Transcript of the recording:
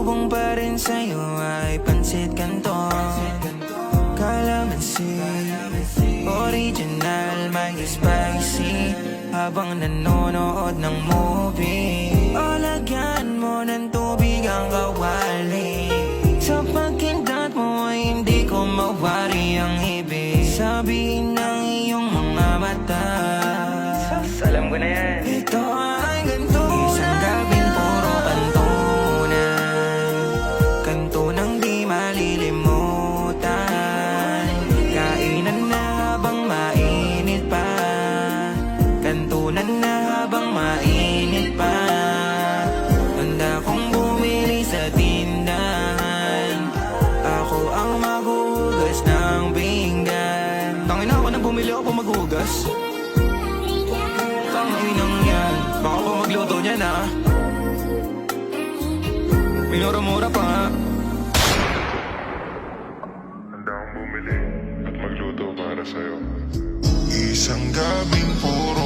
pasalubong pa rin sa'yo ay pansit canton, kalamansi, original, may spicy. Habang nanonood ng movie, o lagyan mo ng tubig ang kawali. Sa pagkindat mo ay hindi ko mawari ang ibig sabihin ng iyong mga mata. Alam ko na yan. Ito ay ganito, isang gabing puro kantunan, kantunang di malilimutan. Kainan na habang mainit pa, kantunan na habang mainit pa. Handa kong bumili sa tindahan, ako ang maghuhugas ng pinggan. Tangina ako na bumili ako pa maghugas. Tanginang yan, baka pa magluto niyan ha. Minura-mura pa ha. Handa akong bumili at magluto para sa'yo. Isang gabing puro